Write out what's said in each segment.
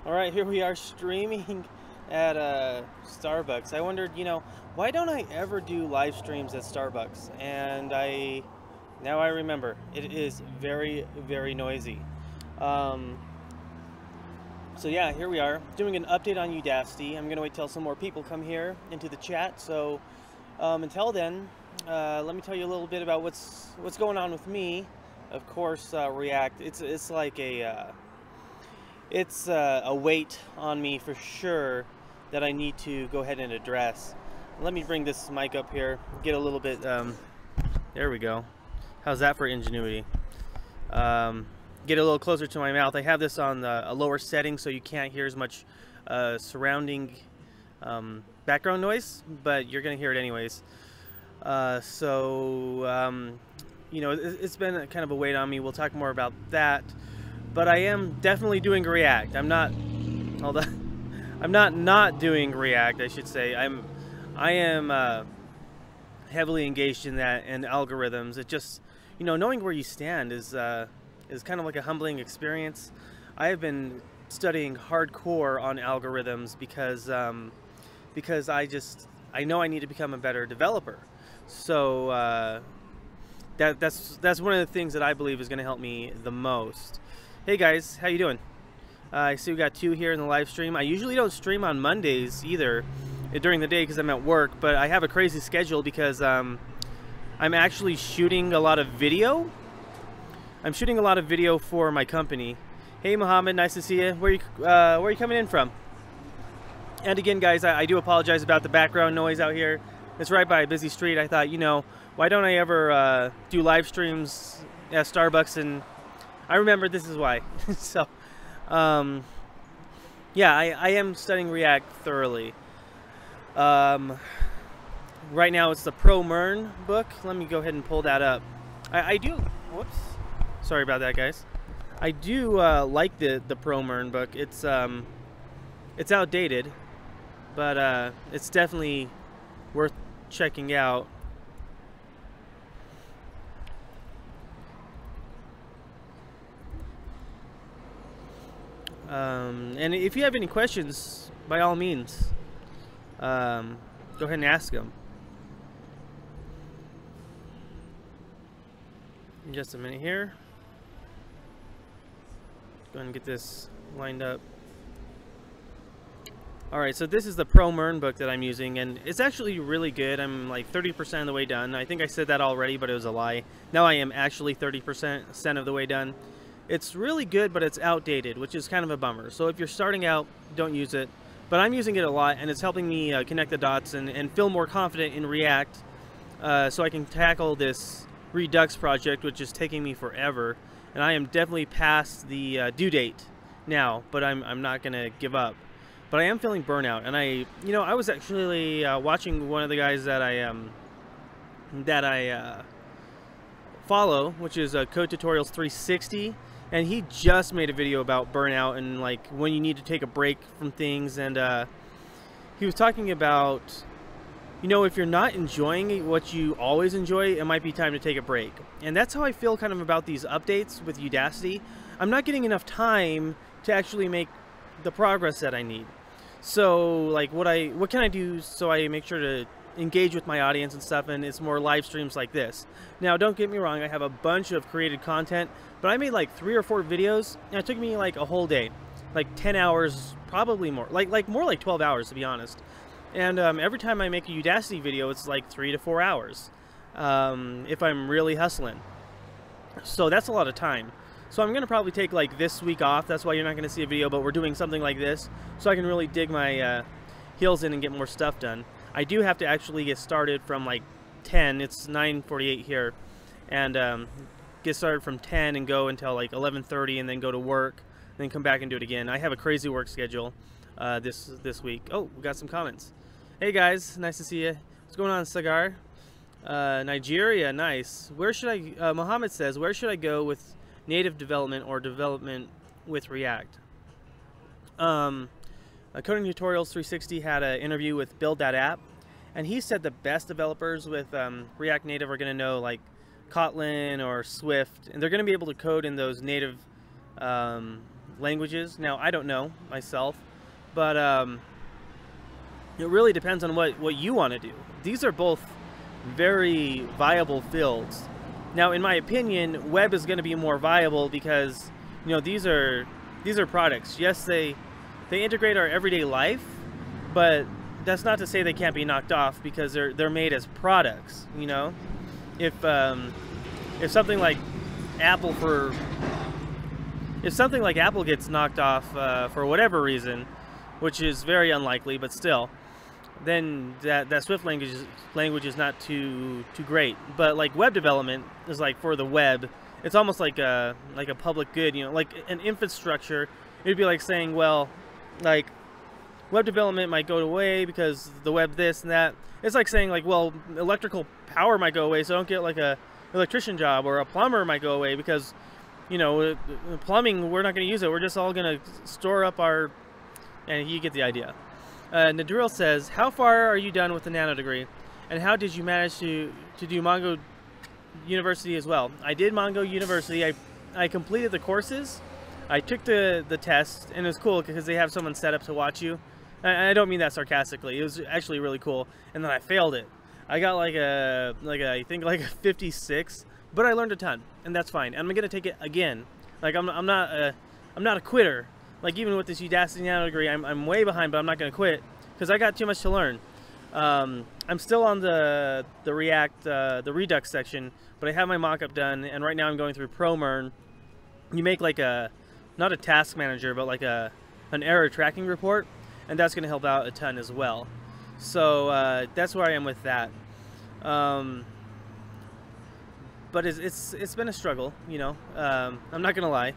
All right, here we are streaming at Starbucks. I wondered, why don't I ever do live streams at Starbucks? And now I remember, it is very, very noisy. Um, so yeah, here we are doing an update on Udacity. I'm gonna wait till some more people come here into the chat. So until then, let me tell you a little bit about what's going on with me. Of course, React. It's like it's a weight on me for sure that I need to go ahead and address. Let me bring this mic up here, get a little bit, there we go. How's that for ingenuity? Get a little closer to my mouth. I have this on a lower setting so you can't hear as much surrounding background noise, but you're gonna hear it anyways. It's been kind of a weight on me. We'll talk more about that. But I am definitely doing React. I'm not doing React, I should say. I am heavily engaged in that and algorithms. It just, knowing where you stand is kind of like a humbling experience. I have been studying hardcore on algorithms because I know I need to become a better developer. So that's one of the things that I believe is going to help me the most. Hey guys, how you doing? I see we got 2 here in the live stream. I usually don't stream on Mondays either during the day because I'm at work, but I have a crazy schedule because I'm actually shooting a lot of video. I'm shooting a lot of video for my company. Hey Mohammed, nice to see you. Where are you coming in from? And again guys, I do apologize about the background noise out here. It's right by a busy street. I thought, why don't I ever do live streams at Starbucks, and I remember this is why. So, yeah, I am studying React thoroughly. Right now it's the Pro Mern book. Let me go ahead and pull that up. I do, whoops. Sorry about that, guys. I do like the Pro Mern book. It's outdated, but it's definitely worth checking out. And if you have any questions, by all means, go ahead and ask them. In just a minute here. Go ahead and get this lined up. Alright, so this is the Pro Mern book that I'm using, and it's actually really good. I'm like 30% of the way done. I think I said that already, but it was a lie. Now I am actually 30% of the way done. It's really good, but it's outdated, which is kind of a bummer. So if you're starting out, don't use it. But I'm using it a lot, and it's helping me connect the dots and feel more confident in React, so I can tackle this Redux project, which is taking me forever. And I am definitely past the due date now, but I'm not gonna give up. But I am feeling burnout, and I was actually watching one of the guys that I follow, which is Code Tutorials 360. And he just made a video about burnout and like when you need to take a break from things, and he was talking about, if you're not enjoying what you always enjoy, it might be time to take a break. And that's how I feel kind of about these updates with Udacity. I'm not getting enough time to actually make the progress that I need. So like what can I do so I make sure to engage with my audience and stuff, and it's more live streams like this. Now don't get me wrong, I have a bunch of created content, but I made like 3 or 4 videos, and it took me like a whole day, like 10 hours, probably more, like more like 12 hours to be honest. And every time I make a Udacity video, it's like 3 to 4 hours if I'm really hustling. So that's a lot of time. So I'm gonna probably take like this week off. That's why you're not gonna see a video, but we're doing something like this so I can really dig my heels in and get more stuff done. I do have to actually get started from like 10. It's 9:48 here, and get started from 10 and go until like 11:30, and then go to work, and then come back and do it again. I have a crazy work schedule this week. Oh, we got some comments. Hey guys, nice to see you. What's going on, Sagar? Nigeria, nice. Where should I? Mohammed says, where should I go with native development or development with React? Coding Tutorials 360 had an interview with Build That App, and he said the best developers with React Native are going to know like Kotlin or Swift, and they're going to be able to code in those native languages. Now, I don't know myself, but it really depends on what you want to do. These are both very viable fields. Now, in my opinion, web is going to be more viable because, you know, these are products. Yes, they integrate our everyday life, but that's not to say they can't be knocked off because they're made as products. You know, if something like Apple gets knocked off for whatever reason, which is very unlikely, but still, then that Swift language is not too great. But like web development is like for the web, it's almost like a public good, you know, like an infrastructure. It'd be like saying, well, like web development might go away because the web this and that. It's like saying like, well, electrical power might go away, so don't get like a electrician job, or a plumber might go away because, you know, plumbing, we're not going to use it. We're just all going to store up our, and you get the idea. Nadril says, how far are you done with the nano degree, and how did you manage to do Mongo University as well? I did Mongo University. I completed the courses. I took the test, and it was cool because they have someone set up to watch you. And I don't mean that sarcastically. It was actually really cool. And then I failed it. I got I think like a 56, but I learned a ton, and that's fine. And I'm gonna take it again. Like I'm not a quitter. Like even with this Udacity nano degree, I'm way behind, but I'm not gonna quit because I got too much to learn. I'm still on the React, the Redux section, but I have my mockup done, and right now I'm going through ProMern. You make like not a task manager, but like an error tracking report, and that's gonna help out a ton as well. So that's where I am with that. But it's been a struggle, you know. I'm not gonna lie,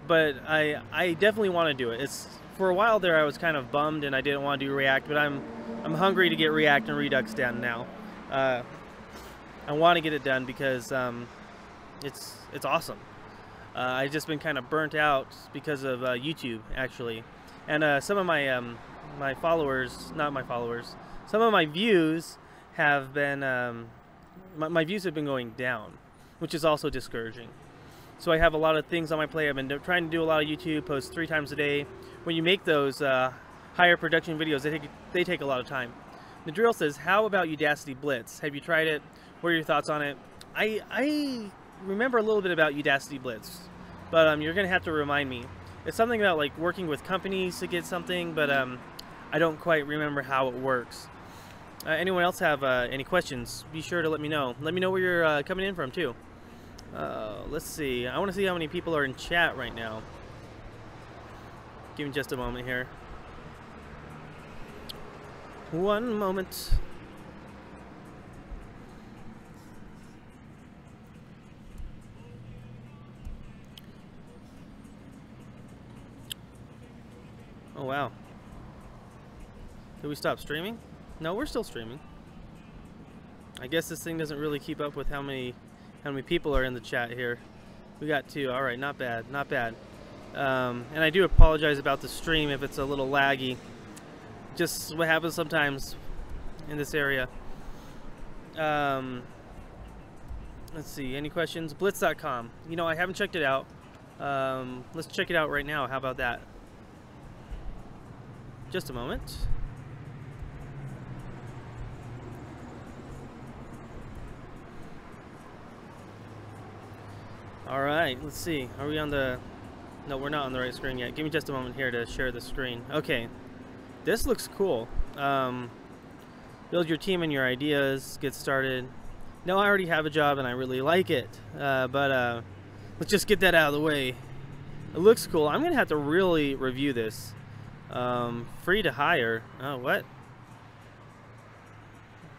but I definitely want to do it. For a while there I was kind of bummed and I didn't want to do React, but I'm hungry to get React and Redux done now. I want to get it done because it's awesome. I've just been kind of burnt out because of YouTube actually, and some of my followers, not my followers, some of my views have been my views have been going down, which is also discouraging. So I have a lot of things on my plate. I've been trying to do a lot of YouTube posts 3 times a day. When you make those higher production videos, they take a lot of time. Nadril says, how about Udacity Blitz? Have you tried it? What are your thoughts on it? I remember a little bit about Udacity Blitz, but you're gonna have to remind me. It's something about like working with companies to get something, but I don't quite remember how it works. Anyone else have any questions? Be sure to let me know. Let me know where you're coming in from too. Let's see. I want to see how many people are in chat right now. Give me just a moment here. One moment. Oh wow. Did we stop streaming? No, we're still streaming. I guess this thing doesn't really keep up with how many people are in the chat here. We got 2. All right, not bad, not bad. And I do apologize about the stream if it's a little laggy. Just what happens sometimes in this area. Let's see, any questions? Blitz.com. You know, I haven't checked it out. Let's check it out right now. How about that? Just a moment. All right, let's see. Are we on the... No, we're not on the right screen yet. Give me just a moment here to share the screen. Okay, this looks cool. Build your team and your ideas. Get started. No, I already have a job and I really like it. But let's just get that out of the way. It looks cool. I'm gonna have to really review this. Free to hire. Oh, what?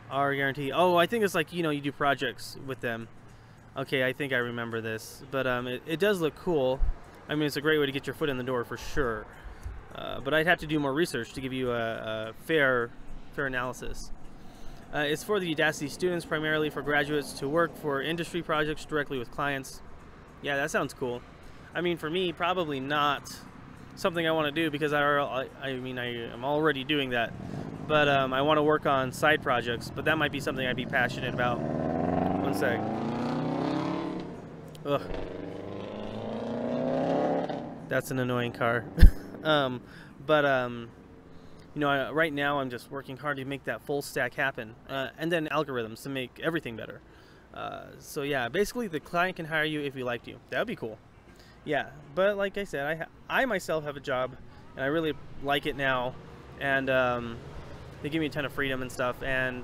Our guarantee. Oh, I think it's like, you know, you do projects with them. Okay, I think I remember this, but it does look cool. I mean, it's a great way to get your foot in the door for sure. But I'd have to do more research to give you a fair analysis. It's for the Udacity students, primarily for graduates to work for industry projects directly with clients. Yeah, that sounds cool. I mean, for me, probably not something I want to do because I mean, I am already doing that. But I want to work on side projects, but that might be something I'd be passionate about. One sec. Ugh. That's an annoying car. um, but you know, right now I'm just working hard to make that full stack happen, and then algorithms to make everything better. So yeah, basically the client can hire you if he liked you. That would be cool. Yeah, but like I said, I myself have a job, and I really like it now, and they give me a ton of freedom and stuff, and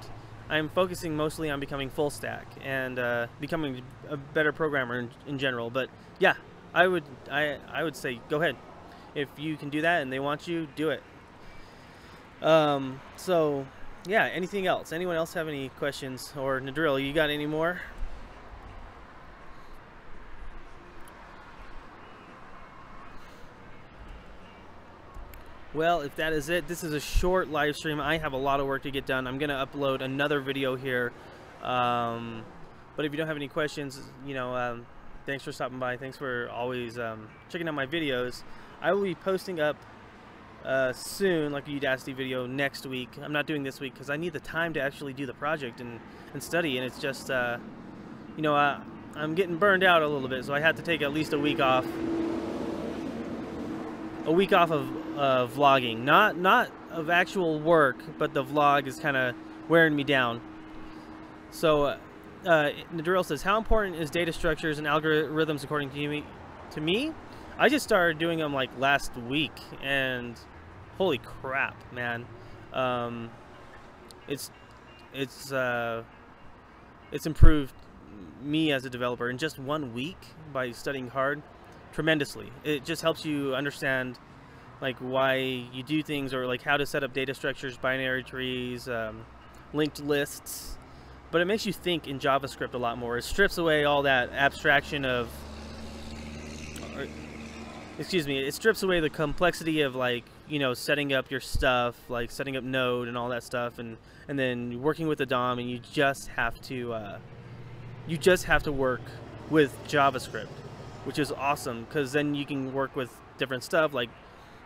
I'm focusing mostly on becoming full stack and becoming a better programmer in general. But yeah, I would say go ahead. If you can do that and they want you, do it. So yeah, anything else? Anyone else have any questions? Or Nadril, you got any more? Well, if that is it, this is a short live stream. I have a lot of work to get done. I'm going to upload another video here. But if you don't have any questions, you know, thanks for stopping by. Thanks for always checking out my videos. I will be posting up soon, like a Udacity video next week. I'm not doing this week because I need the time to actually do the project and study. And it's just, you know, I'm getting burned out a little bit, so I had to take at least a week off. A week off of vlogging, not of actual work, but the vlog is kind of wearing me down. So Nadril says, how important is data structures and algorithms according to me? I just started doing them like last week, and holy crap, man. It's improved me as a developer in just 1 week by studying hard tremendously. It just helps you understand like why you do things, or like how to set up data structures, binary trees, linked lists. But it makes you think in JavaScript a lot more. It strips away all that abstraction of, excuse me, it strips away the complexity of, like, you know, setting up your stuff, like setting up Node and all that stuff, and then working with the DOM, and you just have to work with JavaScript, which is awesome, because then you can work with different stuff, like,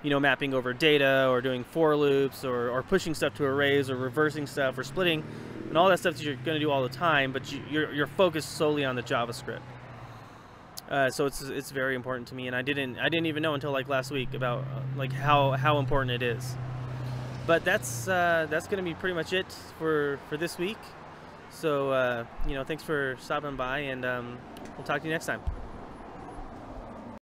you know, mapping over data, or doing for loops, or pushing stuff to arrays, or reversing stuff, or splitting, and all that stuff that you're going to do all the time, but you're focused solely on the JavaScript. So it's very important to me, and I didn't even know until like last week about like how important it is. But that's going to be pretty much it for this week. So you know, thanks for stopping by, and we'll talk to you next time.